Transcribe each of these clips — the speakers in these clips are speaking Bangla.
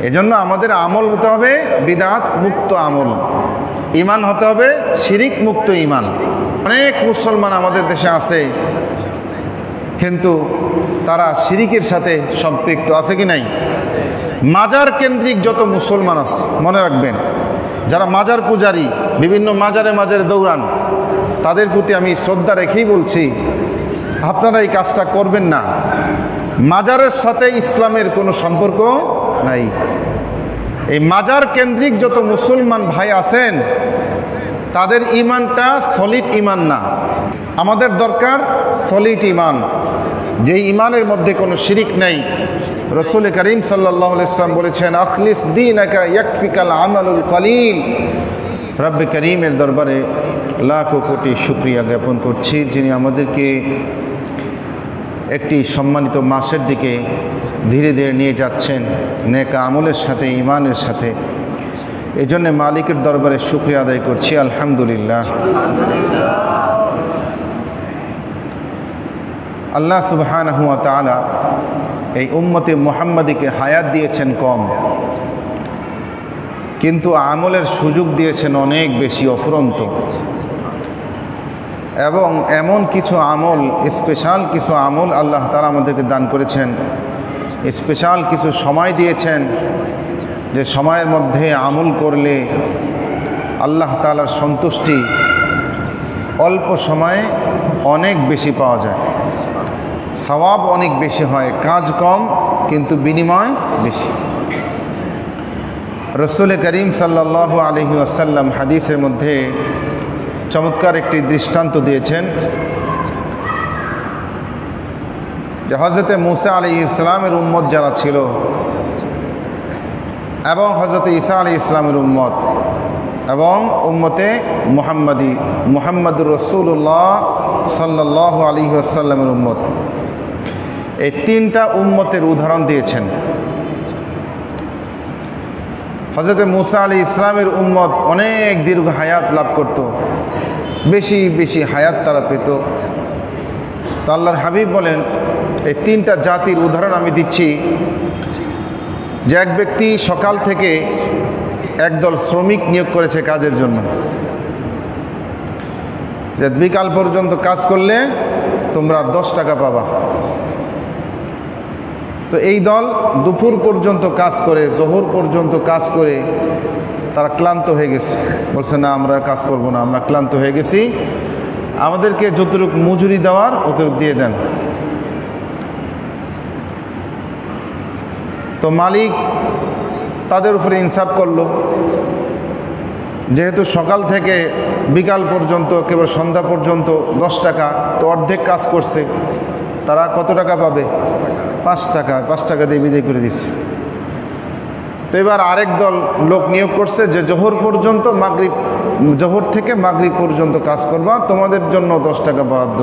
এজন্য আমাদের আমল হতে হবে বিদআত মুক্ত আমল, ঈমান হতে হবে শিরিক মুক্ত ঈমান। অনেক মুসলমান আমাদের দেশে আছে কিন্তু তারা শিরিকের সাথে সম্পৃক্ত, আছে কি নাই? মাজার কেন্দ্রিক যত মুসলমান আছে, মনে রাখবেন, যারা মাজার পূজারী, বিভিন্ন মাজারে মাজারে দৌড়ান, তাদের প্রতি আমি শ্রদ্ধা রেখেই বলছি, আপনারা এই কাজটা করবেন না। মাজারের সাথে ইসলামের কোনো সম্পর্ক নাই। এই মাজার কেন্দ্রিক যত মুসলমান ভাই আছেন তাদের ঈমানটা সলিড ঈমান না। আমাদের দরকার সলিড ঈমান, যেই ঈমানের মধ্যে কোনো শিরিক নেই। রাসূল করিম সাল্লাল্লাহু আলাইহি ওয়াসাল্লাম বলেছেন, আখলিস দীনাকা ইয়াকফিকাল আমালুল কলিল। রব্বে করিমের দরবারে লাখো কোটি শুকরিয়া জ্ঞাপন করছি, যিনি আমাদেরকে একটি সম্মানিত মাসের দিকে ধীরে ধীরে নিয়ে যাচ্ছেন নেক আমলের সাথে, ঈমানের সাথে। এই জন্যে মালিকের দরবারে শুকরিয়া আদায় করছি, আলহামদুলিল্লাহ। আল্লাহ সুবহানাহু ওয়া তাআলা এই উম্মতে মুহাম্মাদিকে হায়াত দিয়েছেন কম, কিন্তু আমলের সুযোগ দিয়েছেন অনেক বেশি, অফুরন্ত। এবং এমন কিছু আমল, স্পেশাল কিছু আমল আল্লাহ তাআলা আমাদেরকে দান করেছেন, স্পেশাল কিছু সময় দিয়েছেন, যে সময়ের মধ্যে আমল করলে আল্লাহ তাআলার সন্তুষ্টি অল্প সময়ে অনেক বেশি পাওয়া যায়, সওয়াব অনেক বেশি হয়, কাজ কম কিন্তু বিনিময় বেশি। রাসূল করিম সাল্লাল্লাহু আলাইহি ওয়াসাল্লাম হাদিসের মধ্যে চমৎকার একটি দৃষ্টান্ত দিয়েছেন, যে হযরতে মূসা আলাইহিস সালামের উম্মত যারা ছিল এবং হযরতে ঈসা আলাইহিস সালামের উম্মত এবং উম্মতে মুহাম্মাদি, মুহাম্মদুর রাসূলুল্লাহ সাল্লাল্লাহু আলাইহি ওয়াসাল্লামের উম্মত, এই তিনটা উম্মতের উদাহরণ দিয়েছেন। হযরতে মূসা আলাইহিস সালামের উম্মত অনেক দীর্ঘ হায়াত লাভ করত, বেশি বেশি হায়াত তারা পেত। তো আল্লাহর হাবিব বলেন, এই তিনটা জাতির উদাহরণ আমি দিচ্ছি, যে এক ব্যক্তি সকাল থেকে একদল শ্রমিক নিয়োগ করেছে কাজের জন্য, যে বিকাল পর্যন্ত কাজ করলে তোমরা 10 টাকা পাবা। তো এই দল দুপুর পর্যন্ত কাজ করে, জোহর পর্যন্ত কাজ করে তারা ক্লান্ত হয়ে গেছে, বলছে না আমরা কাজ করব না, আমরা ক্লান্ত হয়ে গেছি, আমাদেরকে যতটুকু মজুরি দেওয়ার অতটুকু দিয়ে দেন। তো মালিক তাদের উপরে ইনসাফ করলো, যেহেতু সকাল থেকে বিকাল পর্যন্ত কেবল সন্ধ্যা পর্যন্ত 10 টাকা, তো অর্ধেক কাজ করছে, তারা কত টাকা পাবে? 5 টাকা। 5 টাকা দিয়ে বিদায় করে দিচ্ছে। তো এবার আরেক দল লোক নিয়োগ করছে, যে জোহর পর্যন্ত, মাগরিব, জোহর থেকে মাগরিব পর্যন্ত কাজ করবা, তোমাদের জন্য 10 টাকা বরাদ্দ।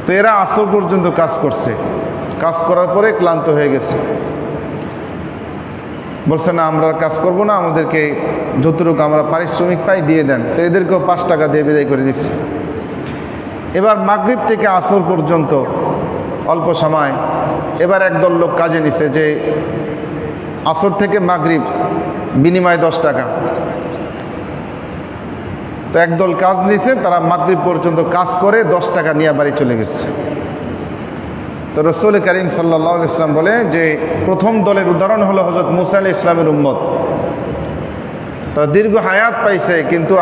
তো এরা আসর পর্যন্ত কাজ করছে, কাজ করার পরে ক্লান্ত হয়ে গেছে, বলছে না আমরা কাজ করব না, আমাদেরকে যতটুকু আমরা পারিশ্রমিক পাই দিয়ে দেন। তো এদেরকেও 5 টাকা দিয়ে বিদায় করে দিচ্ছে। এবার মাগরিব থেকে আসর পর্যন্ত অল্প সময়, এবার একদল লোক কাজে নিছে, যে আসর থেকে মাগরিব বিনিময় 10 টাকা। তো একদল কাজ নিছে, তারা মাগরিব পর্যন্ত কাজ করে 10 টাকা নিয়ে বাড়ি চলে গেছে। তো রাসূল করিম সাল্লাল্লাহু আলাইহি ওয়াসাল্লাম বলে যে প্রথম দলের উদাহরণ হলো হযরত মূসা আলাইহিস সালামের উম্মত। তো দীর্ঘ হায়াত পাইছে, কিন্তু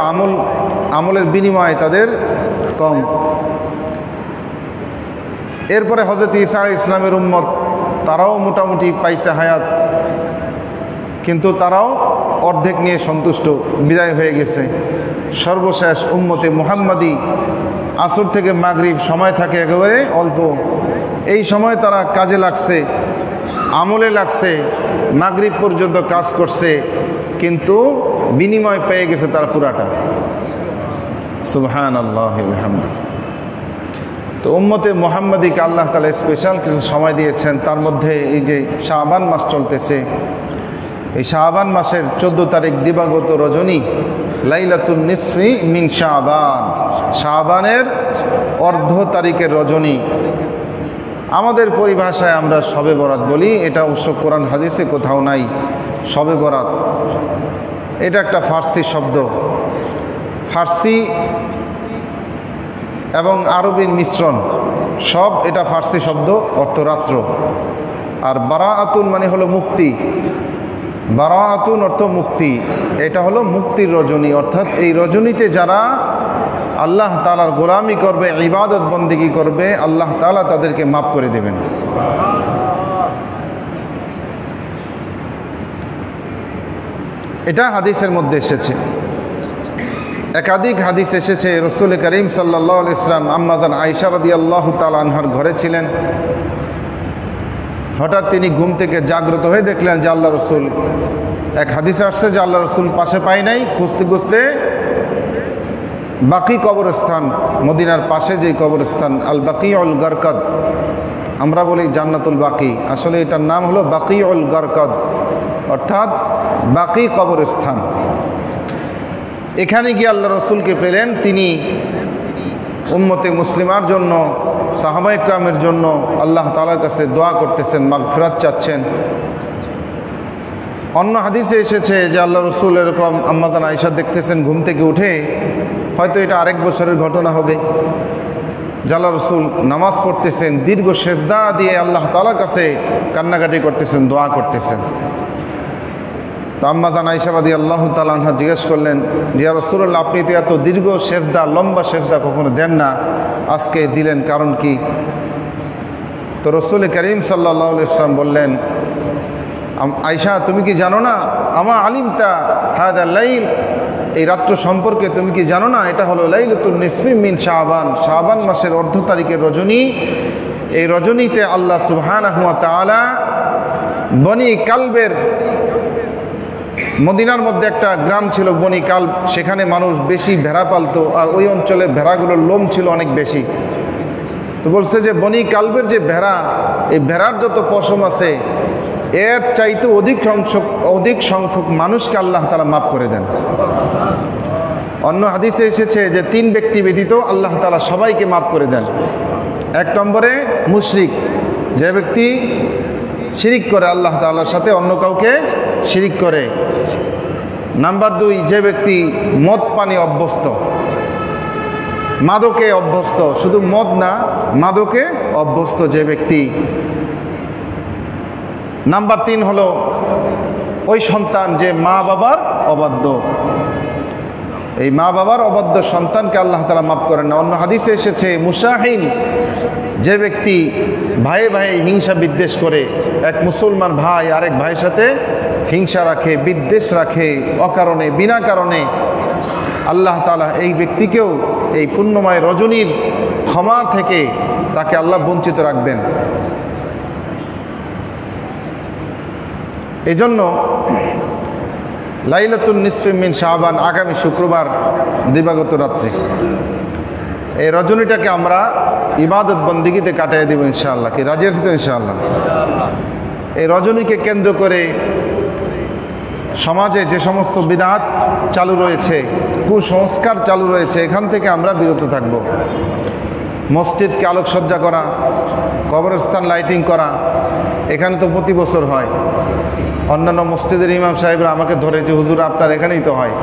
আমলের বিনিময় তাদের কম। এরপরে হযরত ঈসা আলাইহিস সালামের উম্মত, তারাও মোটামুটি পাইছে হায়াত, কিন্তু তারাও অর্ধেক নিয়ে সন্তুষ্ট, বিদায় হয়ে গেছে। সর্বশেষ উম্মতে মুহাম্মাদি, আসর থেকে মাগরিব সময় থাকে একেবারে অল্প, এই সময় তারা কাজে লাগছে, আমলে লাগছে, মাগরিব পর্যন্ত কাজ করছে, কিন্তু বিনিময় পেয়ে গেছে তার পুরাটা। সুবহানাল্লাহি ওয়া বিহামদিহি। তো উম্মতে মুহাম্মাদিকে আল্লাহ তাআলা স্পেশাল কিছু সময় দিয়েছেন। তার মধ্যে এই যে শাবান মাস চলতেছে, এই শাবান মাসের 14 তারিখ দিবাগত রজনী, লাইলাতুন নিসফি মিন শাবান, শাবানের অর্ধ তারিখের রজনী। আমাদের পরিভাষায় আমরা শবে বরাত বলি, এটা অবশ্য কোরআন হাদিসে কোথাও নাই। শবে বরাত এটা একটা ফার্সি শব্দ, ফার্সি এবং আরবির মিশ্রণ, সব এটা ফার্সি শব্দ, অর্থ রাত্র। আর বারাআতুন মানে হলো মুক্তি, বারাআতুন অর্থ মুক্তি। এটা হলো মুক্তির রজনী, অর্থাৎ এই রজনীতে যারা আল্লাহ তাআলার গোলামি করবে, ইবাদত বন্দেগী করবে, আল্লাহ তাআলা তাদেরকে মাফ করে দেবেন। এটা হাদিসের মধ্যে এসেছে, একাধিক হাদিস এসেছে। রাসূল করিম সাল্লাল্লাহু আলাইহি ওয়াসাল্লাম আম্মাজান আয়েশা রাদিয়াল্লাহু তাআলা আনহার ঘরে ছিলেন। হঠাৎ তিনি ঘুম থেকে জাগ্রত হয়ে দেখলেন যে আল্লাহ রসুল, এক হাদিসে আসছে যে আল্লাহ রসুল পাশে পাই নাই, খুঁজতে খুঁজতে বাকি কবরস্থান, মদিনার পাশে যে কবরস্থান আল বাকিউল গারকাদ, আমরা বলি জান্নাতুল বাকি, আসলে এটার নাম হলো বাকিউল গারকাদ, অর্থাৎ বাকি কবরস্থান। এখানে গিয়ে আল্লাহ রসুলকে পেলেন। তিনি উম্মতে মুসলিমার জন্য, সাহাবায়ে কেরামের জন্য আল্লাহ তাআলার কাছে দোয়া করতেছেন, মাগফিরাত চাচ্ছেন। অন্য হাদিসে এসেছে যে আল্লাহ রসুল এরকম আম্মাজান আয়েশা দেখতেছেন ঘুম থেকে উঠে, হয়তো এটা আরেক বছরের ঘটনা হবে, যে আল্লাহ রসুল নামাজ পড়তেছেন, দীর্ঘ সেজদা দিয়ে আল্লাহ তাআলার কাছে কান্নাকাটি করতেছেন, দোয়া করতেছেন। তো আম্মাজান আয়েশা রাদিয়াল্লাহু তাআলা আনহা জিজ্ঞেস করলেন, ইয়া রাসূলুল্লাহ, আপনি তো এত দীর্ঘ সেজদা, লম্বা সেজদা কখনো দেন না, আজকে দিলেন, কারণ কি? তো রাসূল করিম সাল্লাল্লাহু আলাইহি ওয়াসাল্লাম বললেন, আয়েশা তুমি কি জানো না, আমা আলিমতা হাদা লাইল, এই রাত্র সম্পর্কে তুমি কি জানো না, এটা হলো লাইলাতুন নিসফি মিন শাবান, শাবান মাসের অর্ধ তারিখের রজনী। এই রজনীতে আল্লাহ সুবহানাহু ওয়া তাআলা বনি কালবের, মদিনার মধ্যে একটা গ্রাম ছিল বনি কালব, সেখানে মানুষ বেশি ভেড়া পালতো, আর ওই অঞ্চলের ভেড়াগুলোর লোম ছিল অনেক বেশি। তো বলছে যে বনি কালবের যে ভেড়া, এই ভেড়ার যত পশম আছে এর চাইতে অধিক সংখ্যক মানুষকে আল্লাহ তাআলা মাফ করে দেন। অন্য হাদিসে এসেছে যে 3 ব্যক্তি ব্যতীত আল্লাহ তাআলা সবাইকে মাফ করে দেন। 1 নম্বরে মুশরিক, যে ব্যক্তি শিরিক করে, আল্লাহ তাআলার সাথে অন্য কাউকে শিরিক করে। নাম্বার 2, যে ব্যক্তি মদ পানি অভ্যস্ত, মাদকে অভ্যস্ত, শুধু মদ না, মাদকে অভ্যস্ত যে ব্যক্তি। নাম্বার 3 হলো ওই সন্তান যে মা বাবার অবাধ্য, এই মা বাবার অবাধ্য সন্তানকে আল্লাহ তাআলা মাফ করেন না। অন্য হাদিসে এসেছে মুশাহিন, যে ব্যক্তি ভাইয়ে ভাইয়ে হিংসা বিদ্বেষ করে, এক মুসলমান ভাই আরেক ভাইয়ের সাথে হিংসা রাখে, বিদ্বেষ রাখে অকারণে, বিনা কারণে, আল্লাহ তাআলা এই ব্যক্তিকেও এই পুণ্যময় রজনীর ক্ষমা থেকে তাকে আল্লাহ বঞ্চিত রাখবেন। এজন্য লাইলাতুন নিসফি মিন শাবান, আগামী শুক্রবার দিবাগত রাত্রে, এই রজনীটাকে আমরা ইবাদত বন্দেগীতে কাটিয়ে দেব ইনশাআল্লাহ। কি রাজি আছি তো ইনশাআল্লাহ? এই রজনীকে কেন্দ্র করে সমাজে যে সমস্ত বিদআত চালু রয়েছে, কুসংস্কার চালু রয়েছে, এখান থেকে আমরা বিরত থাকব। মসজিদকে আলোকসজ্জা করা, কবরস্থান লাইটিং করা, এখানে তো প্রতি বছর হয়। অন্যান্য মসজিদের ইমাম সাহেবরা আমাকে ধরে যে হুজুর আপনার এখানেই তো হয়,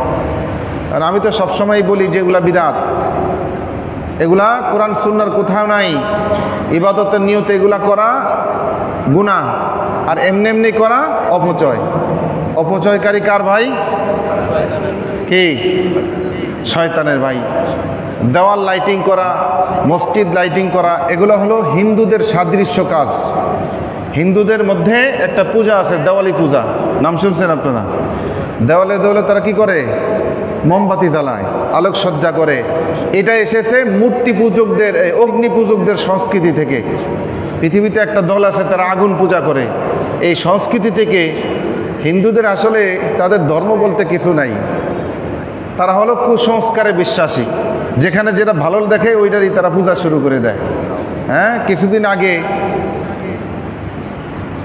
আর আমি তো সবসময় বলি যে এগুলা বিদআত, এগুলা কোরআন সুন্নাহর কোথাও নাই। ইবাদতের নিয়তে এগুলা করা গুনাহ, আর এমনি এমনি করা অপচয়। অপচয়কারী কার ভাই? কি? শয়তানের ভাই। দেওয়াল লাইটিং করা, মসজিদ লাইটিং করা, এগুলো হলো হিন্দুদের সাদৃশ্য কাজ। হিন্দুদের মধ্যে একটা পূজা আছে, দেওয়ালি পূজা, নাম শুনছেন আপনারা? দেওয়ালে দেওয়ালে তারা কি করে? মোমবাতি জ্বালায়, আলোকসজ্জা করে। এটা এসেছে মূর্তি পূজকদের, অগ্নি পূজকদের সংস্কৃতি থেকে। পৃথিবীতে একটা দল আছে তারা আগুন পূজা করে। এই সংস্কৃতি থেকে হিন্দুদের আসলে তাদের ধর্ম বলতে কিছু নাই, তারা হলো কুসংস্কারে বিশ্বাসী। যেখানে যেটা ভালো দেখে ওইটারই তারা পূজা শুরু করে দেয়। হ্যাঁ,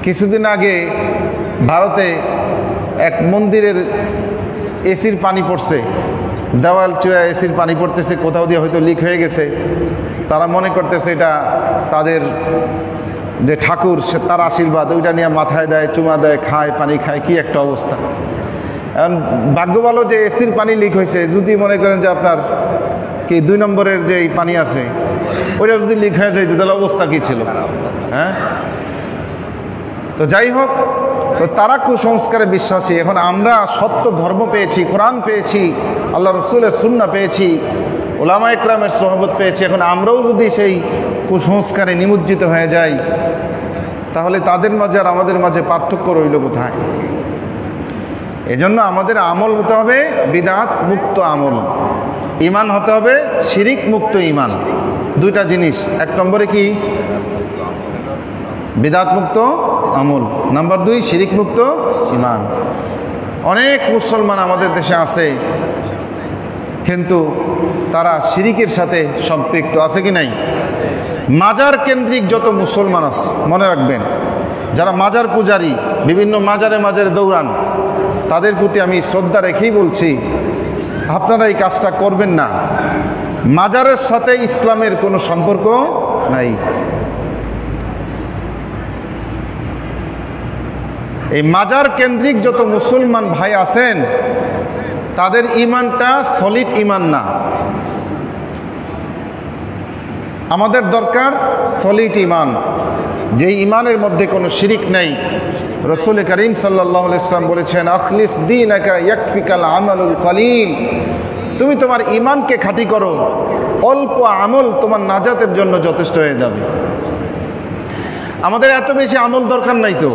কিছুদিন আগে ভারতে এক মন্দিরের এসির পানি পড়ছে, দেওয়াল চুয়া এসির পানি পড়তেছে, কোথাও দিয়ে হয়তো লিক হয়ে গেছে। তারা মনে করতেছে এটা তাদের যে ঠাকুর সে তার আশীর্বাদ ওইটা নিয়ে মাথায় দেয়, চুমা দেয়, খায়, পানি খায়, কি একটা অবস্থা। এখন ভাগ্য ভালো যে এসির পানি লিক হয়েছে, যদি মনে করেন যে আপনার কি 2 নম্বরের যে পানি আছে ওইটা যদি লিক হয়ে যাইতো তাহলে অবস্থা কি ছিল, হ্যাঁ? তো যাই হোক, তো তারা কুসংস্কারে বিশ্বাসী। এখন আমরা সত্য ধর্ম পেয়েছি, কোরআন পেয়েছি, আল্লাহ রসুলের সুন্নাহ পেয়েছি, ওলামা ইকরামের সোহবত পেয়েছি। এখন আমরাও যদি সেই কুসংস্কারে নিমজ্জিত হয়ে যাই তাহলে তাদের মাঝে আর আমাদের মাঝে পার্থক্য রইল কোথায়? এজন্য আমাদের আমল হতে হবে বিদআত মুক্ত আমল, ঈমান হতে হবে শিরিক মুক্ত ঈমান। দুইটা জিনিস। 1 নম্বরে কি? বিদআত মুক্ত আমল। নাম্বার 2 শিরিক মুক্ত ঈমান। অনেক মুসলমান আমাদের দেশে আছে কিন্তু তারা শিরিকের সাথে সম্পৃক্ত আছে কি নাই? মাজার কেন্দ্রিক যত মুসলমান আছে, মনে রাখবেন, যারা মাজার পূজারী, বিভিন্ন মাজারে মাজারে দৌড়ান, তাদের প্রতি আমি শ্রদ্ধা রেখেই বলছি, আপনারা এই কাজটা করবেন না। মাজারের সাথে ইসলামের কোনো সম্পর্ক নাই। এই মাজার কেন্দ্রিক যত মুসলমান ভাই আছেন তাদের ঈমানটা সলিড ঈমান না। আমাদের দরকার সলিড ঈমান, যেই ঈমানের মধ্যে কোনো শিরিক নেই। রাসূল করিম সাল্লাল্লাহু আলাইহি ওয়াসাল্লাম বলেছেন, আখলিস দীনাকা ইয়াকফিকাল আমালুল কলিল। তুমি তোমার ঈমানকে খাঁটি করো, অল্প আমল তোমার নাজাতের জন্য যথেষ্ট হয়ে যাবে। আমাদের এত বেশি আমল দরকার নাই তো,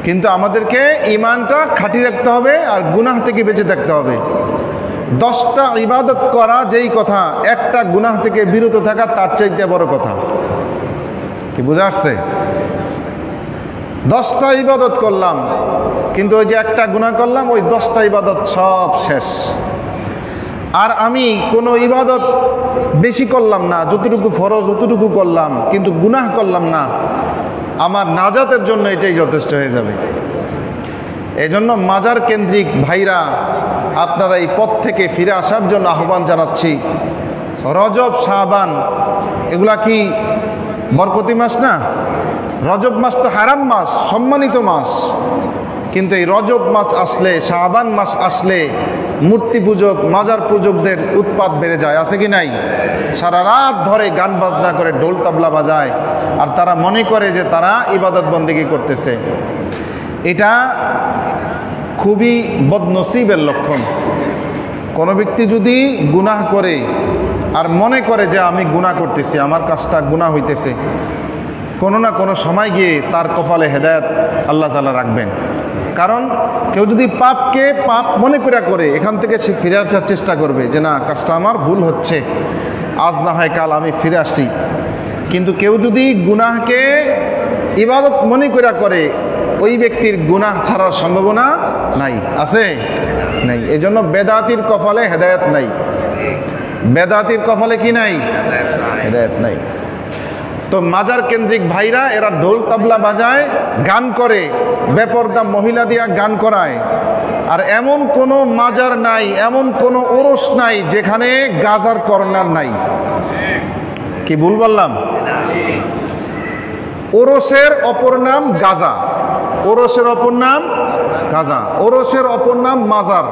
কিন্তু আমাদেরকে ঈমানটা খাঁটি রাখতে হবে আর গুনাহ থেকে বেঁচে থাকতে হবে। 10টা ইবাদত করা যেই কথা, একটা গুনাহ থেকে বিরত থাকা তার চাইতে বড় কথা। কি বোঝা আসছে? 10টা ইবাদত করলাম কিন্তু ওই যে একটা গুনাহ করলাম, ওই 10টা ইবাদত সব শেষ। আর আমি কোনো ইবাদত বেশি করলাম না, যতটুকু ফরজ অতটুকু করলাম, কিন্তু গুনাহ করলাম না, আমার নাজাতের জন্য এটাই যথেষ্ট হয়ে যাবে। এজন্য মাজার কেন্দ্রিক ভাইরা, আপনারা এই পথ থেকে ফিরে আসার জন্য আহ্বান জানাচ্ছি। রজব, শাবান এগুলা কি বরকতি মাস না? রজব মাস তো হারাম মাস, সম্মানিত মাস, কিন্তু এই রজব মাস আসলে, শাবান মাস আসলে মূর্তি পূজক, মাজার পূজকদের উৎপাত বেড়ে যায়, আছে কি নাই? সারা রাত ধরে গান বাজনা করে, ঢোল তাবলা বাজায়, আর তারা মনে করে যে তারা ইবাদত বন্দেগী করতেছে। এটা খুবই বদনসিবের লক্ষণ। কোনো ব্যক্তি যদি গুনাহ করে আর মনে করে যে আমি গুনাহ করতেছি, আমার কাজটা গুনাহ হইতেছে, কোনো না কোনো সময় গিয়ে তার কপালে হেদায়েত আল্লাহ তাআলা রাখবেন। কারণ কেউ যদি পাপকে পাপ মনে করে এখান থেকে সে ফিরে আসার চেষ্টা করবে যে না, কাজটা আমার ভুল হচ্ছে, আজ না হয় কাল আমি ফিরে আসছি। কিন্তু কেউ যদি গুনাহকে ইবাদত মনে করে, ওই ব্যক্তির গুনাহ ছাড়ার সম্ভাবনা নাই, আছে? নাই। এই জন্য বেদাতির কপালে হেদায়েত নাই। বেদাতির কপালে কি নাই? হেদায়েত নাই। তো মাজার কেন্দ্রিক ভাইরা এরা ঢোল তাবলা বাজায়, গান করে, বেপরদা মহিলা দিয়া গান করায়। আর এমন কোনো মাজার নাই, এমন কোনো ওরস নাই যেখানে গাজার কর্নার নাই। কি ভুল বললাম? ওরসের অপর নাম গাজা, ওরসের অপর নাম গাজা, ওরসের অপর নাম মাজার,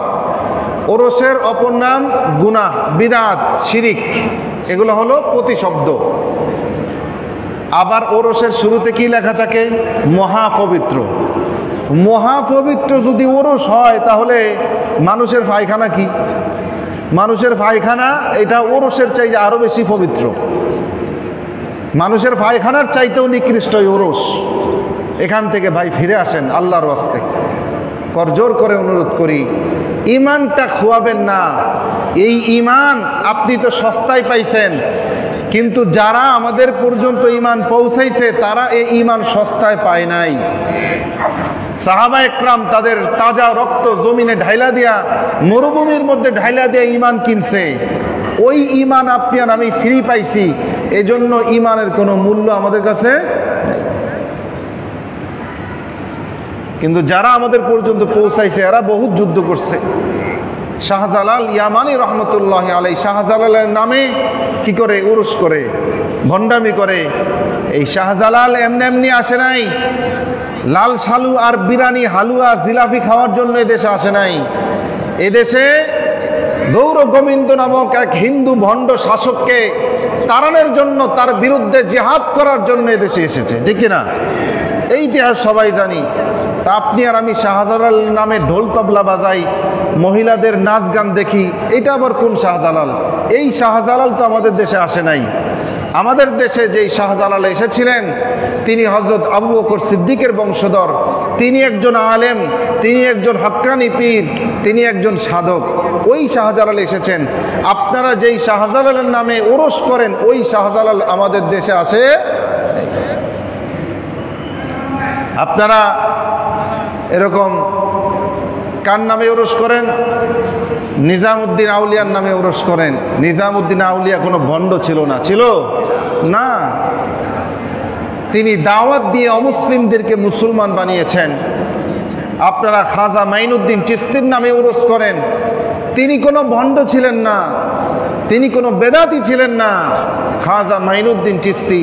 ওরসের অপর নাম গুনাহ, বিদআত, শিরিক। এগুলো হলো প্রতিশব্দ। আবার ওরসের শুরুতে কি লেখা থাকে? মহাপবিত্র। মহাপবিত্র যদি ওরস হয় তাহলে মানুষের পায়খানা কি? মানুষের পায়খানা এটা ওরসের চাইতে আরো বেশি পবিত্র। মানুষের পায়খানার চাইতেও নিকৃষ্ট ওরস। এখান থেকে ভাই ফিরে আসেন আল্লাহর ওয়াস্তে, করজোর করে অনুরোধ করি। ঈমানটা খোয়াবেন না। এই ঈমান আপনি তো সস্তায় পাইছেন, কিন্তু যারা আমাদের পর্যন্ত ঈমান পৌঁছাইছে তারা এই ঈমান সস্তায় পায় নাই। সাহাবা একরাম তাদের তাজা রক্ত জমিনে ঢাইলা দিয়া, মরুভূমির মধ্যে ঢাইলা দিয়া ঈমান কিনছে। ওই ঈমান আপনি আর আমি ফ্রি পাইছি, এজন্য ঈমানের কোনো মূল্য আমাদের কাছে নাই। কিন্তু যারা আমাদের পর্যন্ত পৌঁছাইছে এরা বহুত যুদ্ধ করছে। শাহজালাল ইয়ামানি রহমতুল্লাহ আলাই শাহজালালের নামে কি করে? উরুস করে, ভণ্ডামি করে, এই শাহজালাল এমনি এমনি আসে নাই, লাল সালু আর বিরানি হালুয়া জিলাপি খাওয়ার জন্য এদেশে আসে নাই। এদেশে গৌর গোবিন্দ নামক এক হিন্দু ভণ্ড শাসককে তাড়ানোর জন্য, তার বিরুদ্ধে জিহাদ করার জন্য এদেশে এসেছে, ঠিক কিনা? এই ইতিহাস সবাই জানি। তা আপনি আর আমি শাহজালাল নামে ঢোল তবলা বাজাই, মহিলাদের নাচ গান দেখি, এটা আবার কোন শাহজালাল? এই শাহজালাল তো আমাদের দেশে আসে নাই। আমাদের দেশে যেই শাহজালাল এসেছিলেন তিনি হযরত আবু বকর সিদ্দিকের বংশধর। তিনি একজন আলেম, তিনি একজন হক্কানি পীর, তিনি একজন সাধক। ওই শাহজালাল এসেছেন। আপনারা যেই শাহজালালের নামে ওরস করেন, ওই শাহজালাল আমাদের দেশে আসে। আপনারা এরকম কার নামে ওরস করেন? নিজামউদ্দিন আউলিয়ার নামে ওরস করেন। নিজামউদ্দিন আউলিয়া কোনো ভণ্ড ছিল না, ছিল না। তিনি দাওয়াত দিয়ে অমুসলিমদেরকে মুসলমান বানিয়েছেন। আপনারা খাজা মাইনুদ্দিন চিশতির নামে ওরস করেন। তিনি কোনো ভণ্ড ছিলেন না, তিনি কোনো বেদাতি ছিলেন না। খাজা মাইনুদ্দিন চিশতি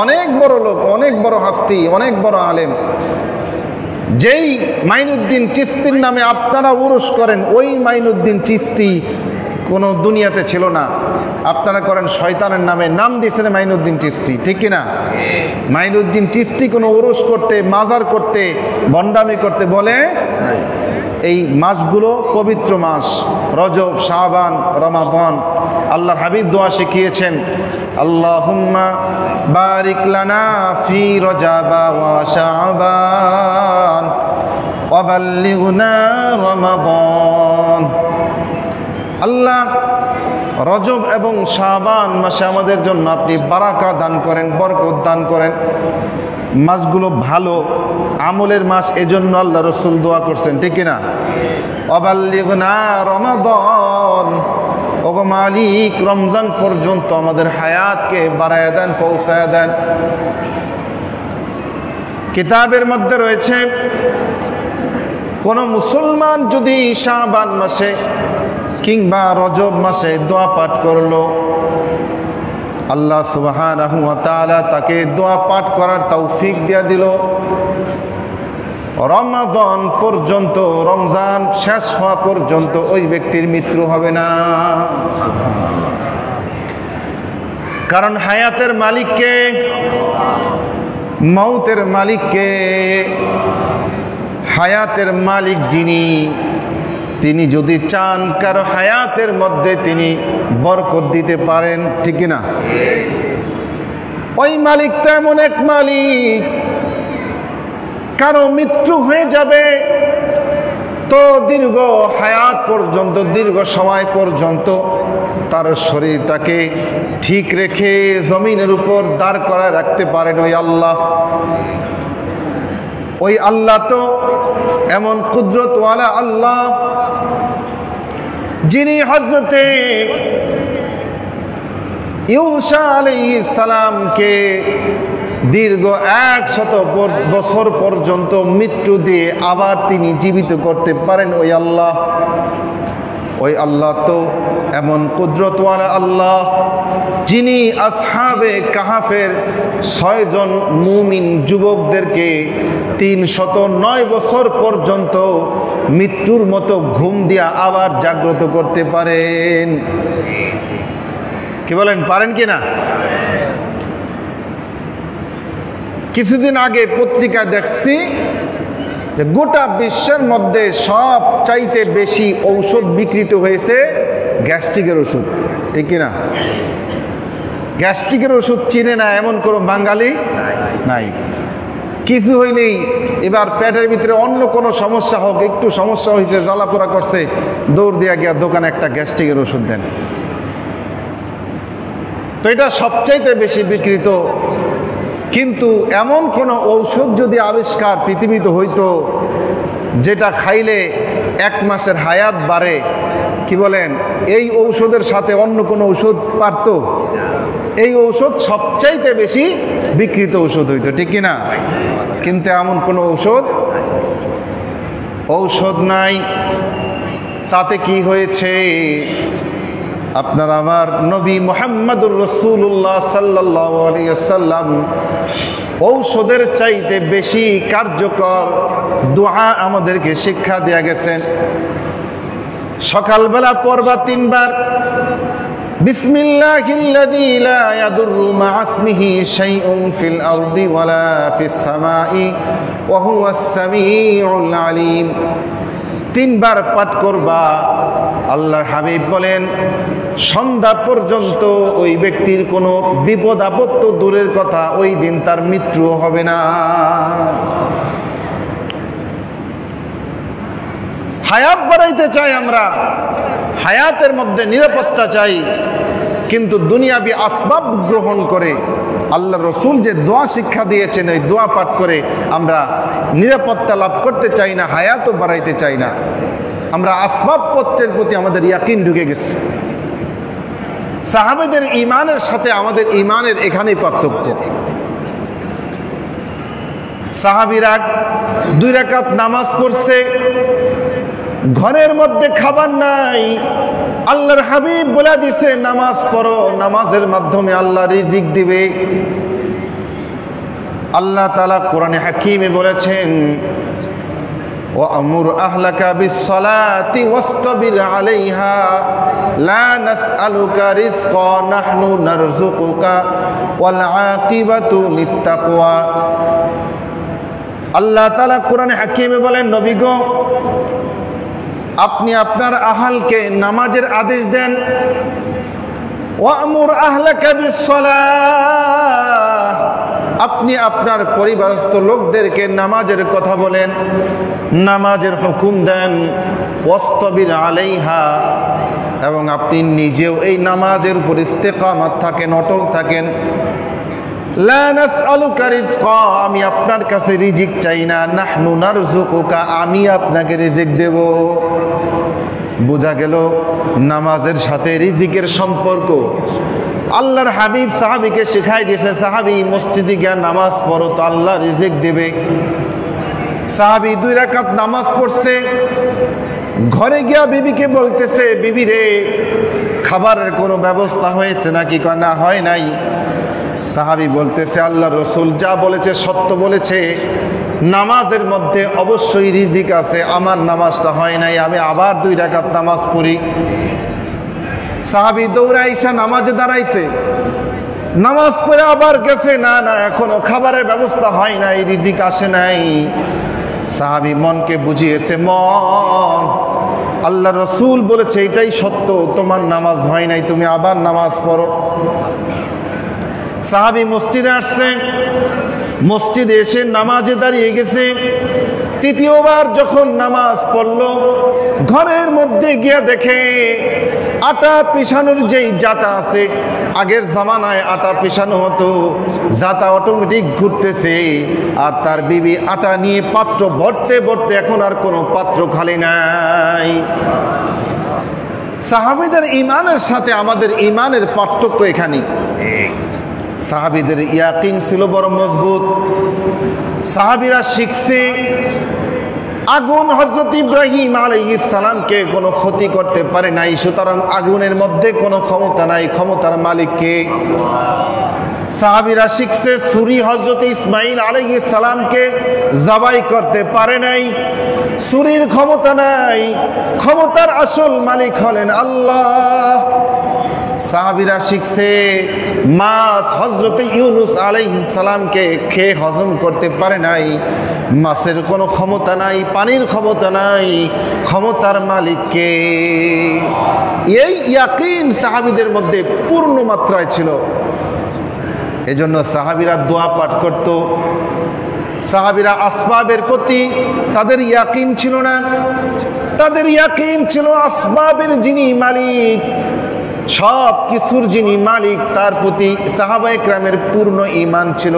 অনেক বড় লোক, অনেক বড় হাস্তি, অনেক বড় আলেম। যেই মাইনুদ্দিন চিশতির নামে আপনারা উরুস করেন, ওই মাইনুদ্দিন চিশতি কোনো দুনিয়াতে ছিল না। আপনারা করেন শয়তানের নামে, নাম দিয়েছেন মাইনুদ্দিন চিশতি, ঠিক কিনা? মাইনুদ্দিন চিশতি কোনো উরুস করতে, মাজার করতে, ভণ্ডামি করতে বলে নাই। এই মাসগুলো পবিত্র মাস, রজব, শাবান, রমাদান। আল্লাহর হাবিব দোয়া শিখিয়েছেন, আল্লাহুম্মা বারিক লানা ফি রজাবা ওয়া শাবান ওয়া বাল্লিগনা রমাদান। আল্লাহ, রজব এবং শাবান মাসে আমাদের জন্য আপনি বারাকা দান করেন, বরকত দান করেন। মাসগুলো ভালো আমলের মাস, এজন্য আল্লাহ রসুল দোয়া করছেন, ঠিক কিনা? অবাল্লিগনা রমাদান, ওগো মালিক রমজান পর্যন্ত আমাদের হায়াতকে বাড়ায় দেন, পৌঁছায় দেন। কিতাবের মধ্যে রয়েছে, কোন মুসলমান যদি শাবান মাসে কিংবা রজব মাসে দোয়া পাঠ করলো, আল্লাহ সুবহানাহু ওয়া তাআলা তাকে দোয়া পাঠ করার তৌফিক দিয়ে দিল। রমাদান পর্যন্ত, রমজান শেষ হওয়া পর্যন্ত ওই ব্যক্তির মৃত্যু হবে না। সুবহানাল্লাহ। কারণ হায়াতের মালিককে, মৌতের মালিককে, হায়াতের মালিক যিনি, তিনি যদি চান কারো হায়াতের মধ্যে তিনি বরকত দিতে পারেন, ঠিক না? ওই মালিক তো এমন এক মালিক, কারো মৃত্যু হয়ে যাবে তো দীর্ঘ হায়াত পর্যন্ত, দীর্ঘ সময় পর্যন্ত তার শরীরটাকে ঠিক রেখে জমিনের উপর দাঁড় করায় রাখতে পারেন ওই আল্লাহ। ওই আল্লাহ তো এমন কুদরতওয়ালা আল্লাহ, যিনি হযরতে ইউসা আলাইহিস সালামকে দীর্ঘ 100 বছর পর্যন্ত মৃত্যু দিয়ে আবার তিনি জীবিত করতে পারেন ওই আল্লাহ। ওই আল্লাহ তো এমন কুদরতওয়ালা আল্লাহ, যিনি আসহাবে কাহাফের 6 জন মুমিন যুবকদেরকে 309 বছর পর্যন্ত মৃত্যুর মতো ঘুম দিয়া আবার জাগ্রত করতে পারেন। কি বলেন, পারেন কি না? কিছুদিন আগে পত্রিকায় দেখছি যে গোটা বিশ্বের মধ্যে সব চাইতে বেশি ঔষধ বিক্রিত হয়েছে গ্যাস্ট্রিকের ওষুধ, ঠিক কিনা? গ্যাস্ট্রিকের ওষুধ চিনে না এমন কোনো বাঙালি নাই। কিছু হয়নি, এবার পেটের ভিতরে অন্য কোনো সমস্যা হোক, একটু সমস্যা হয়েছে, জ্বালাপোড়া করছে, দৌড় দিয়া গিয়া দোকানে একটা গ্যাস্ট্রিকের ওষুধ দেন। তো এটা সবচাইতে বেশি বিক্রিত। কিন্তু এমন কোন ঔষধ যদি আবিষ্কার পৃথিবীতে হইতো যেটা খাইলে 1 মাসের হায়াত বাড়ে, কি বলেন, এই ঔষধের সাথে অন্য কোনো ঔষধ পারত? এই ঔষধ সবচাইতে বেশি বিক্রিত ঔষধ হইতো, ঠিক কিনা? কিন্তু এমন কোনো ঔষধ নাই। তাতে কি হয়েছে? আপনার আমার নবী মুহাম্মদুর রাসূলুল্লাহ সাল্লাল্লাহু আলাইহি ওয়াসাল্লাম ঔষধের চাইতে বেশি কার্যকর দোয়া আমাদেরকে শিক্ষা দেয়া গেছেন। সকালবেলা পড়বা 3 বার, বিসমিল্লাহিল্লাযী লা ইয়াদুররু মা ইসমিহি শাইউন ফিল আরদি ওয়ালা ফিস সামাই ওয়া হুয়াস সামিউল আলিম। 3 বার পাঠ করবা। আল্লাহর হাবিব বলেন সন্ধ্যা পর্যন্ত ওই ব্যক্তির কোনো বিপদ আপদ তো দূরের কথা, ওই দিন তার মৃত্যু হবে না। হায়াত বাড়াইতে চাই আমরা, হায়াতের মধ্যে নিরাপত্তা চাই, কিন্তু দুনিয়াবি আসবাব গ্রহণ করে আল্লাহ রসুল যে দোয়া শিক্ষা দিয়েছেন ওই দোয়া পাঠ করে আমরা নিরাপত্তা লাভ করতে চাই না, হায়াতও বাড়াইতে চাই না। আমরা আসবাবপত্রের প্রতি আমাদের ইয়াকিন ঢুকে গেছে। সাহাবেদের ঈমানের সাথে আমাদের ঈমানের এখানেই পার্থক্য। সাহাবীরা 2 রাকাত নামাজ পড়ছে, ঘরের মধ্যে খাবার নাই, আল্লাহর হাবিব বলে দিছে নামাজ পড়ো, নামাজের মাধ্যমে আল্লাহ রিজিক দিবে। আল্লাহ তাআলা কোরআনে হাকিমে বলেছেন ওয়া'মুর আহলাকা বিস-সালাতি ওয়াসতাবির আলাইহা লা নাসআলুকা রিজকা নাহনু নারযুকুকা ওয়াল আকিবাতু লিত-তাকওয়া। আল্লাহ তাআলা কোরআনে হাকিমে বলেন নবী গো, আপনি আপনার আহলকে নামাজের আদেশ দেন। ওয়া'মুর আহলাকা বিস-সালাহ, আপনি আপনার পরিবারস্থ লোকদেরকে নামাজের কথা বলেন, নামাজের হুকুম দেন। ওয়াসতাবির আলাইহা, এবং আপনি নিজেও এই নামাজের উপর ইস্তেকামাত থাকেন, অটল থাকেন। লা নাসআলুকা রিজকা, আমি আপনার কাছে রিজিক চাই না, নাহনু নারযুকুকা, আমি আপনাকে রিজিক দেব। বোঝা গেল নামাজের সাথে রিজিকের সম্পর্ক। আল্লাহর হাবিব সাহাবীকে শিখাই দিয়েছে, সাহাবী মসজিদে গিয়ে নামাজ পড়ো তো আল্লাহ রিজিক দেবে। সাহাবী 2 রাকাত নামাজ পড়ছে, ঘরে গিয়া বিবিকে বলতেছে বিবি রে খাবারের কোনো ব্যবস্থা হয়েছে নাকি? না হয় নাই। সাহাবী বলতেছে আল্লাহর রাসূল যা বলেছে সত্য বলেছে, নামাজের মধ্যে অবশ্যই রিজিক আছে, আমার নামাজটা হয় নাই, আমি আবার 2 রাকাত নামাজ পড়ি। সাহাবী দৌড়াইসা নামাজে দাঁড়াইছে, নামাজ পড়ে আবার গেছে, না না এখনো খাবারের ব্যবস্থা হয় নাই, রিজিক আসে নাই। সাহাবী মনকে বুঝিয়েছে, মন আল্লাহর রাসূল বলেছে এটাই সত্য, তোমার নামাজ হয় নাই, তুমি আবার নামাজ পড়ো। সাহাবী মসজিদে আসছে, মসজিদে এসে নামাজে দাঁড়িয়ে গেছে। 3য়বার যখন নামাজ পড়লো, ঘরের মধ্যে গিয়ে দেখে আটা পিষানোর যেই জাতা আছে, আগের জামানায় আটা পিষানো হতো, জাতা অটোমেটিক ঘুরতেছে, আর তার বিবি আটা নিয়ে পাত্র ভরতে ভরতে এখন আর কোনো পাত্র খালি নাই। সাহাবীদের ঈমানের সাথে আমাদের ঈমানের পার্থক্য এখানে। সাহাবীদের ইয়াকিন ছিল বড় মজবুত। সাহাবীরা শিখছে আগুন হযরত ইব্রাহিম আলাইহিস সালামকে কোনো ক্ষতি করতে পারে নাই, সুতরাং আগুনের মধ্যে কোনো ক্ষমতা নাই, ক্ষমতার মালিক কে? সাহাবীরা শিখছে ছুরি হযরত ইসমাঈল আলাইহিস সালামকে জবাই করতে পারে নাই, ছুরির ক্ষমতা নাই, ক্ষমতার আসল মালিক হলেন আল্লাহ। সাহাবীরা শিখছে মাছ হযরত ইউনূস আলাইহিস সালামকে খেয়ে হজম করতে পারে নাই, মাছের কোনো ক্ষমতা নাই, পানির ক্ষমতা নাই, ক্ষমতার মালিক কে? এই ইয়াকিন সাহাবীদের মধ্যে পূর্ণ মাত্রায় ছিল। এজন্য সাহাবীরা দোয়া পাঠ করত। সাহাবীরা আসবাবের প্রতি তাদের ইয়াকিন ছিল না, তাদের ইয়াকিন ছিল আসবাবের যিনি মালিক, সব কিছুর যিনি মালিক তার প্রতি সাহাবায়ে কেরামের পূর্ণ ঈমান ছিল।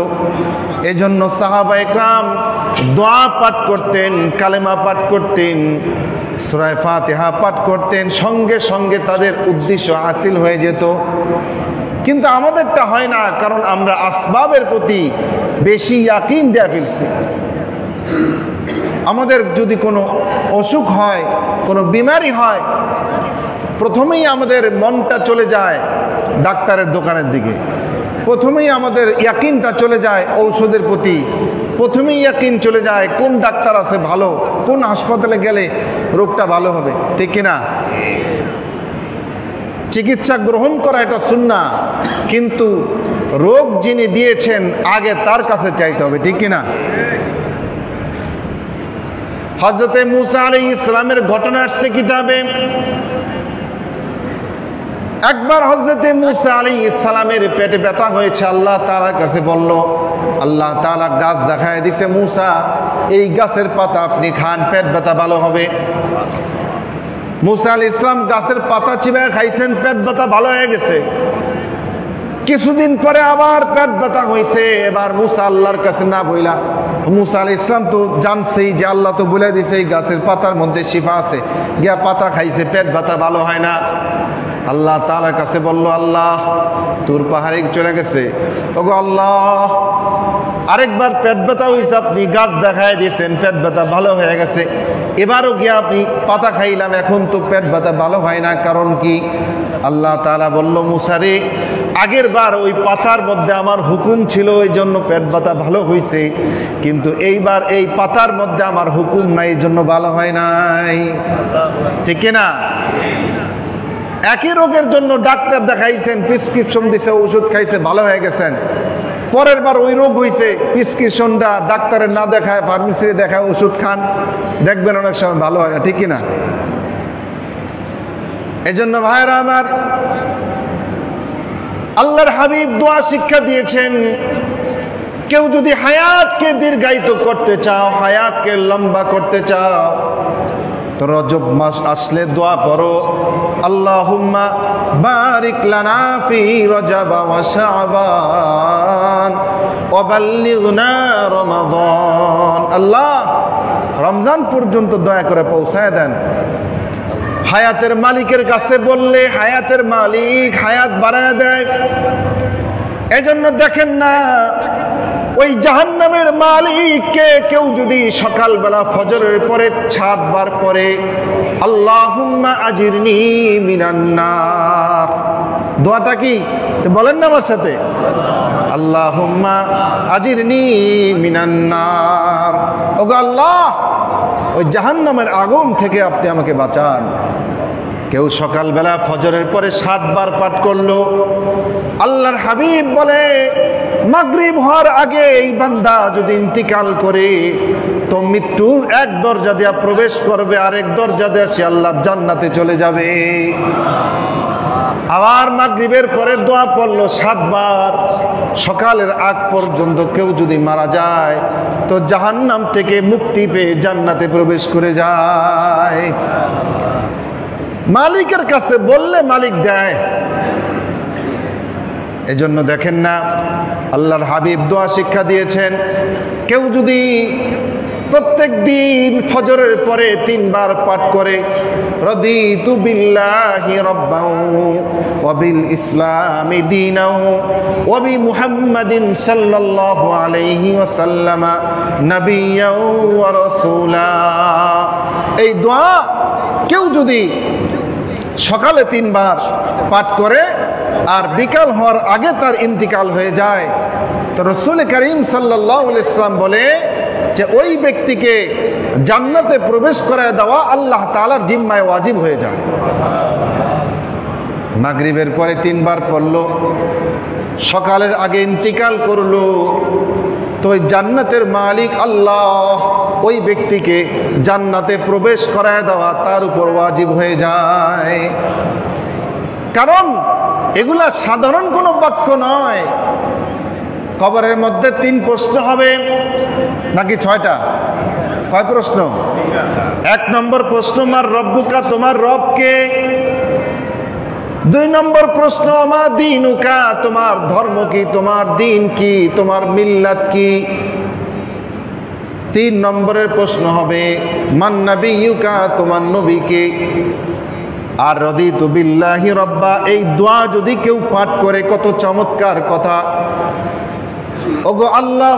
এজন্য সাহাবায়ে কেরাম দোয়া পাঠ করতেন, কালেমা পাঠ করতেন, সূরা ফাতিহা পাঠ করতেন, সঙ্গে সঙ্গে তাদের উদ্দেশ্য হাসিল হয়ে যেত। কিন্তু আমাদেরটা হয় না, কারণ আমরা আসবাবের প্রতি বেশি ইয়াকিন দেয়া ফেলছি। আমাদের যদি কোনো অসুখ হয়, কোনো বিমারি হয়, প্রথমেই আমাদের মনটা চলে যায় ডাক্তারের দোকানের দিকে, প্রথমেই আমাদের ইয়াকিনটা চলে যায় ঔষধের প্রতি, প্রথমেই ইয়াকিন চলে যায় কোন ডাক্তার আছে ভালো, কোন হাসপাতালে গেলে রোগটা ভালো হবে, ঠিক কিনা? চিকিৎসা গ্রহণ করা এটা সুন্নাহ, কিন্তু রোগ যিনি দিয়েছেন আগে তার কাছে চাইতে হবে, ঠিক কিনা? হযরতে মুসা আলাইহিস সালামের ঘটনা আসছে কিতাবে। একবার হযরতে মুসা আলাইহিস সালামের পেটে ব্যথা হয়েছে, আল্লাহ তাআলার কাছে বলল, আল্লাহ তাআলা গাছ দেখায় দিছে, মুসা এই গাছের পাতা আপনি খান, পেট ব্যথা ভালো হবে। মুসা আলাইহিস সালাম গাছের পাতা চিবায় খাইছেন, পেট ব্যথা ভালো হয়ে গেছে। কিছুদিন পরে আবার পেট ব্যথা হয়েছে, এবার মুসা আল্লাহর কাছে না বইলা, মুসা আলাইহিস সালাম তো জানছেই যে আল্লাহ তো বলে দিছে এই গাছের পাতার মধ্যে শিফা আছে, গিয়া পাতা খাইছে, পেট ব্যথা ভালো হয় না। আল্লাহ তাআলার কাছে বলল, আল্লাহ তোর পাহাড়ে চলে গেছে, ওগো আল্লাহ আরেকবার পেট ব্যথা হয়েছে, আপনি গাছ দেখায় দিয়েছেন, পেট ব্যথা ভালো হয়ে গেছে, এবারও গিয়া আপনি পাতা খাইলাম, এখন তো পেট ব্যথা ভালো হয় না, কারণ কি? আল্লাহ তাআলা বলল, মুসা রে আগের বার ওই পাতার মধ্যে আমার হুকুম ছিল, এই জন্য পেট ব্যথা ভালো হয়েছে, কিন্তু এইবার এই পাতার মধ্যে আমার হুকুম নাই, এই জন্য ভালো হয় নাই, ঠিক কিনা? একই রোগের জন্য ডাক্তার দেখাইছেন, প্রেসক্রিপশন দিছে, ওষুধ খাইছে, ভালো হয়ে গেছেন, পরের বার ওই রোগ হয়েছে, প্রেসক্রিপশনটা ডাক্তারের না দেখায় ফার্মেসি দেখায় ওষুধ খান, দেখবেন অনেক সময় ভালো হয় না, ঠিক কিনা? এজন্য ভাইরা আমার, আল্লাহর হাবিব দোয়া শিক্ষা দিয়েছেন, কেউ যদি হায়াতকে দীর্ঘায়িত করতে চাও, হায়াতকে লম্বা করতে চাও, তো রজব মাস আসলে দোয়া পড়ো, আল্লাহুম্মা বারিক লানা ফি রজব ওয়া শাবান ওয়া বাল্লিগনা রমাদান। আল্লাহ রমজান পর্যন্ত দয়া করে পৌঁছায় দেন। হায়াতের মালিকের কাছে বললে হায়াতের মালিক হায়াত বাড়ায় দেয়। এজন্য দেখেন না, ওই জাহান্নামের মালিককে কেউ যদি সকালবেলা ফজরের পরে 7 বার পরে আল্লাহুম্মা আজিরনি মিনান নার, দোয়াটা কি বলেন না আমার সাথে? আল্লাহুম্মা আজিরনি মিনান নার, ওগো আল্লাহ ওই জাহান্নামের আগুন থেকে আপনি আমাকে বাঁচান। কেউ সকালবেলা ফজরের পরে 7 বার পাঠ করলো, আল্লাহর হাবিব বলে মাগরিব হওয়ার আগে এই বান্দা যদি ইন্তিকাল করে তো মৃত্যুর এক দরজা দিয়ে প্রবেশ করবে, আরেক দরজা দিয়ে সে আল্লাহর জান্নাতে চলে যাবে। আবার মাগরিবের পরে দোয়া পড়লো 7 বার, সকালের আগ পর্যন্ত কেউ যদি মারা যায় তো জাহান্নাম থেকে মুক্তি পেয়ে জান্নাতে প্রবেশ করে যায়। মালিকের কাছে বললে মালিক দেয়। এজন্য দেখেন না, আল্লাহর হাবিব দোয়া শিক্ষা দিয়েছেন, কেউ যদি প্রত্যেক দিন ফজরের পরে 3 বার পাঠ করে রাদিতু বিল্লাহি রাব্বান ওয়া বিল ইসলামি দীনাও ওয়া বি মুহাম্মাদিন সাল্লাল্লাহু আলাইহি ওয়াসাল্লাম নাবিয়্যাও ওয়া রাসূলা। এই দোয়া কেউ যদি সকালে 3 বার পাঠ করে আর বিকাল হওয়ার আগে তার ইন্তিকাল হয়ে যায় তো রাসূল করিম সাল্লাল্লাহু আলাইহি ওয়াসাল্লাম বলে যে ওই ব্যক্তিকে জান্নাতে প্রবেশ করায় দেওয়া আল্লাহ তাআলার জিম্মায় ওয়াজিব হয়ে যায়। মাগরিবের পরে 3 বার পড়লো, সকালের আগে ইন্তিকাল করলো, তো ওই জান্নাতের মালিক আল্লাহ ওই ব্যক্তিকে জান্নাতে প্রবেশ করায় দেওয়া তার উপর ওয়াজিব হয়ে যায়। কারণ এগুলা সাধারণ কোনো বাক্য নয়। কবরের মধ্যে 3 প্রশ্ন হবে নাকি 6টা? কয় প্রশ্ন? 1 নম্বর প্রশ্ন মার রব্বুকা, তোমার রব কে? 2 নম্বর প্রশ্ন মা দীনুকা, তোমার ধর্ম কি, তোমার দিন কি, তোমার মিল্লাত কি? 3 নম্বরের প্রশ্ন হবে মান নাবিয়ুকা, তোমার নবী কে? আর রাদিতু বিল্লাহি রাব্বা, এই দোয়া যদি কেউ পাঠ করে কত চমৎকার কথা। ওগো আল্লাহ,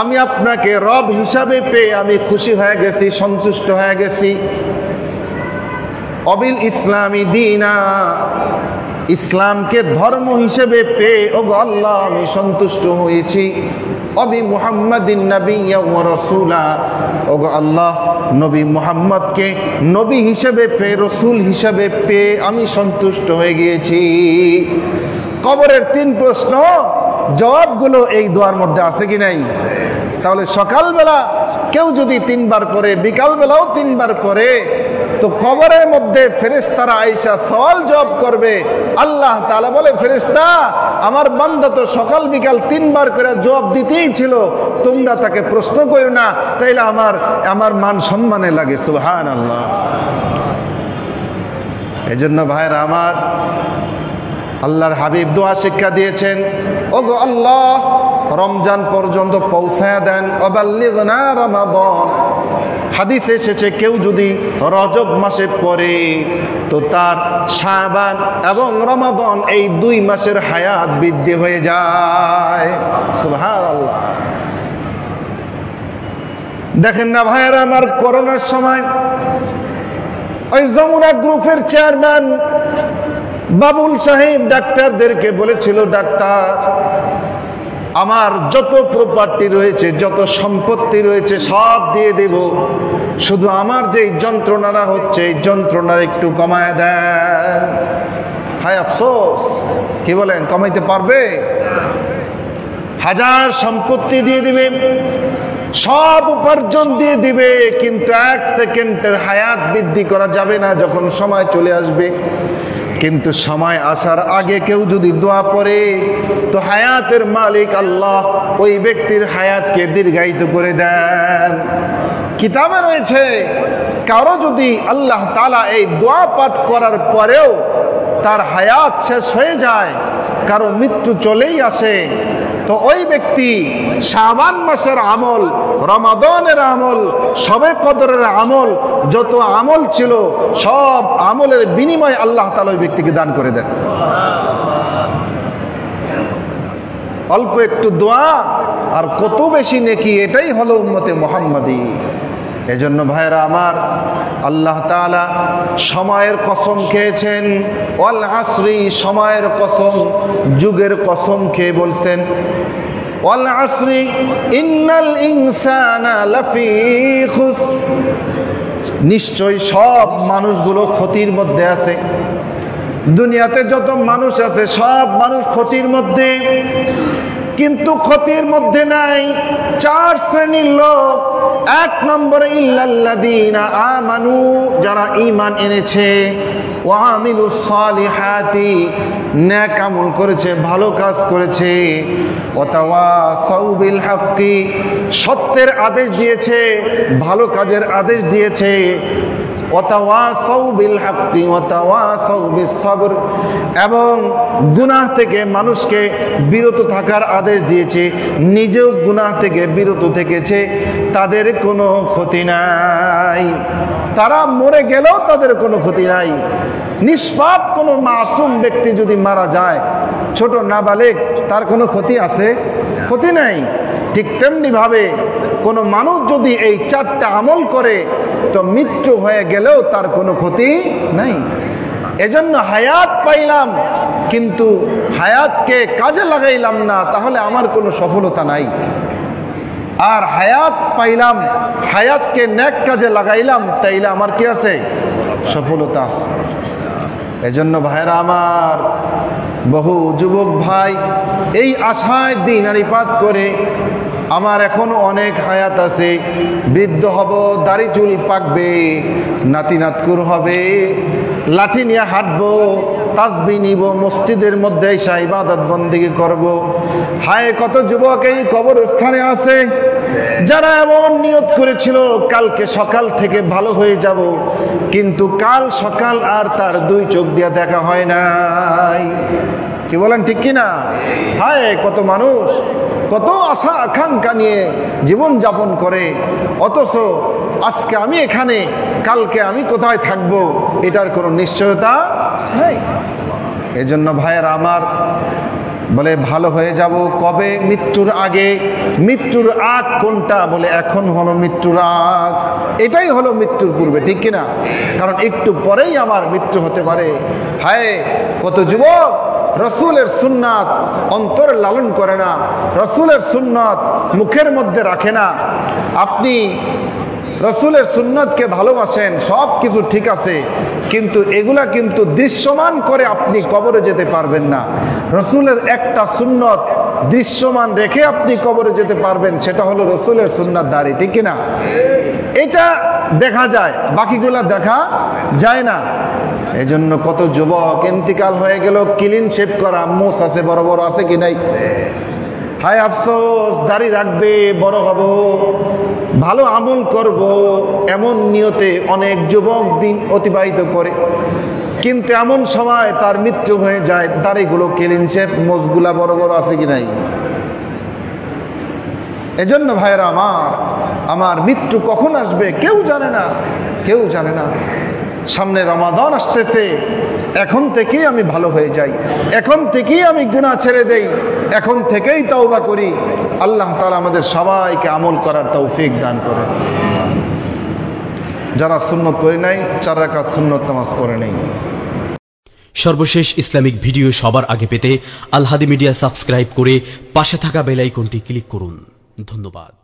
আমি আপনাকে রব হিসাবে পেয়ে আমি খুশি হয়ে গেছি, সন্তুষ্ট হয়ে গেছি। অবিল ইসলামী দীনা, ইসলামকে ধর্ম হিসেবে পেয়ে ওগো আল্লাহ আমি সন্তুষ্ট হয়েছি। অবি মুহাম্মাদিন নাবিয়্যা ওয়া রাসূলা, ওগো আল্লাহ নবী মুহাম্মদকে নবী হিসেবে পেয়ে, রসুল হিসেবে পেয়ে আমি সন্তুষ্ট হয়ে গিয়েছি। কবরের 3 প্রশ্ন জবাবগুলো এই দোয়ার মধ্যে আছে কি নাই? তাহলে সকালবেলা কেউ যদি 3 বার পড়ে, বিকালবেলাও 3 বার পড়ে, তো কবরের মধ্যে ফেরেশতারা আয়েশা সওয়াল জবাব করবে। আল্লাহ তাআলা বলে, ফেরেশতা আমার বান্দা তো সকাল বিকাল 3 বার করে জবাব দিতেই ছিল, তোমরা তাকে প্রশ্ন করো না, তাইলে আমার মান সম্মানে লাগে। সুবহানাল্লাহ। এজন্য ভাইরা আমার, আল্লাহর হাবিব দোয়া শিক্ষা দিয়েছেন, ওগো আল্লাহ রমজান পর্যন্ত পৌঁছায় দেন, অবাল্লিগনা রমাদান। হাদিসে এসেছে কেউ যদি রজব মাসে পড়ে তো তার শাবান এবং রমাদান এই 2 মাসের হায়াত বৃদ্ধি হয়ে যায়। সুবহানাল্লাহ। দেখেন না ভাইয়েরা আমার, করোনার সময় ওই যমুনা গ্রুপের চেয়ারম্যান বাবুল সাহেব ডাক্তারদেরকে বলেছিল, ডাক্তার আমার যত প্রপার্টি রয়েছে, যত সম্পত্তি রয়েছে সব দিয়ে দেব, শুধু আমার যে যন্ত্রণাটা হচ্ছে এই যন্ত্রণা একটু কমায় দেন। হায় আফসোস, কি বলেন, কমাইতে পারবে? হাজার সম্পত্তি দিয়ে দিবে, সব উপার্জন দিয়ে দিবে, কিন্তু 1 সেকেন্ডের হায়াত বৃদ্ধি করা যাবে না যখন সময় চলে আসবে। কিন্তু সময় আসার আগে কেউ যদি দোয়া পড়ে তো হায়াতের মালিক আল্লাহ ওই ব্যক্তির হায়াতকে দীর্ঘায়িত করে দেন। কিতাবে রয়েছে, কারো যদি আল্লাহ তাআলা এই দোয়া পাঠ করার পরেও তার হায়াত শেষ হয়ে যায়, কারো মৃত্যু চলেই আসে, তো ওই ব্যক্তি শাবান মাসের আমল, রমাদানের আমল, শবে কদরের আমল, যত আমল ছিল সব আমলের বিনিময়ে আল্লাহ তাআলা ওই ব্যক্তিকে দান করে দেন। অল্প একটু দোয়া আর কত বেশি নেকি, এটাই হলো উম্মতে মুহাম্মাদি। এজন্য ভাইরা আমার, আল্লাহ তাআলা সময়ের কসম খেয়েছেন, ওয়াল আসরি, সময়ের কসম, যুগের কসম খেয়ে বলছেন, ওয়াল আসরি ইন্নাল ইনসানা লাফি খুসর, নিশ্চয় সব মানুষগুলো ক্ষতির মধ্যে আছে। দুনিয়াতে যত মানুষ আছে সব মানুষ ক্ষতির মধ্যে, কিন্তু ক্ষতির মধ্যে নাই 4 শ্রেণীর লোক। 1 নম্বরে ইল্লাল্লাযীনা আমানু, যারা ঈমান এনেছে, ওয়া আমিলুস সালিহাতি, নেক আমল করেছে, ভালো কাজ করেছে, ওয়া তাওয়াসাউ বিল হাক্কি, সত্যের আদেশ দিয়েছে, ভালো কাজের আদেশ দিয়েছে, ওয়া তাওয়াসাউ বিল হাক্কি ওয়া তাওয়াসাউ বিস সবর, এবং গুনাহ থেকে মানুষকে বিরত থাকার আদেশ দিয়েছে, নিজেও গুনাহ থেকে বিরত থেকেছে, তাদের কোনো ক্ষতি নাই। তারা মরে গেলেও তাদের কোনো ক্ষতি নাই। নিষ্পাপ কোনো মাসুম ব্যক্তি যদি মারা যায়, ছোট নাবালেগ, তার কোনো ক্ষতি আছে? ক্ষতি নাই। ঠিক তেমনি ভাবে কোনো মানুষ যদি এই 4টা আমল করে তো মৃত্যু হয়ে গেলেও তার কোনো ক্ষতি নাই। এজন্য হায়াত পাইলাম কিন্তু হায়াতকে কাজে লাগাইলাম না, তাহলে আমার কোনো সফলতা নাই। আর হায়াত পাইলাম, হায়াতকে নেক কাজে লাগাইলাম, তাইলে আমার কি আছে? সফলতা আছে। এজন্য ভাইরা আমার, বহু যুবক ভাই এই আশায় দিনারিপাত করে, আমার এখনো অনেক হায়াত আছে, বৃদ্ধ হব, দাড়ি চুল পাকবে, নাতি নাতকুর হবে, লাঠি নিয়ে হাঁটবো, তাসবি নিব, মসজিদের মধ্যে এসে ইবাদত বন্দেগী করব। হায় কত যুবক এই কবরস্থানে আছে যারা এমন নিয়ত করেছিল কালকে সকাল থেকে ভালো হয়ে যাব, কিন্তু কাল সকাল আর তার 2 চোখ দিয়ে দেখা হয় নাই। কি বলেন, ঠিক কিনা? হায় কত মানুষ কত আশা আকাঙ্ক্ষা নিয়ে জীবন যাপন করে, অথচ আজকে আমি এখানে, কালকে আমি কোথায় থাকব এটার কোনো নিশ্চয়তা নেই। এজন্য ভাইয়েরা আমার, বলে ভালো হয়ে যাব কবে? মৃত্যুর আগে। মৃত্যুর আগ কোনটা? বলে এখন হলো মৃত্যুর আগ, এটাই হলো মৃত্যুর পূর্বে, ঠিক কিনা? কারণ একটু পরেই আমার মৃত্যু হতে পারে। হায় কত যুবক রসুলের সুন্নাত অন্তরে লালন করে না, রসুলের সুন্নাত মুখের মধ্যে রাখে না। আপনি রসুলের সুন্নতকে ভালোবাসেন, সব কিছু ঠিক আছে, কিন্তু এগুলা কিন্তু দৃশ্যমান করে আপনি কবরে যেতে পারবেন না। রসুলের একটা সুন্নত দৃশ্যমান রেখে আপনি কবরে যেতে পারবেন, সেটা হলো রসুলের সুন্নাত দাঁড়ি, ঠিক কিনা? এটা দেখা যায়, বাকিগুলা দেখা যায় না। এজন্য কত যুবক ইন্তিকাল হয়ে গেল, ক্লিন শেভ করা, মোচ আছে, বড় বড় আছে কি নাই? হায় আফসোস, দাড়ি রাখবে, বড় হব, ভালো আমল করব, এমন নিয়তে অনেক যুবক দিন অতিবাহিত করে, কিন্তু এমন সময় তার মৃত্যু হয়ে যায়, দাড়িগুলো ক্লিন শেভ, মোচগুলা বড় বড় আছে কি নাই? এজন্য ভাইরা আমার মৃত্যু কখন আসবে কেউ জানে না, কেউ জানে না। সামনে রমাদান আসতেছে, এখন থেকেই আমি ভালো হয়ে যাই, এখন থেকেই আমি গুনাহ ছেড়ে দেই, এখন থেকেই তওবা করি। আল্লাহ তাআলা আমাদের সবাইকে আমল করার তৌফিক দান করেন। যারা সুন্নত পড়ে নাই, 4 রাকাত সুন্নত নামাজ পড়ে নেই। সর্বশেষ ইসলামিক ভিডিও সবার আগে পেতে আল হাদি মিডিয়া সাবস্ক্রাইব করে পাশে থাকা বেল আইকনটি ক্লিক করুন। ধন্যবাদ।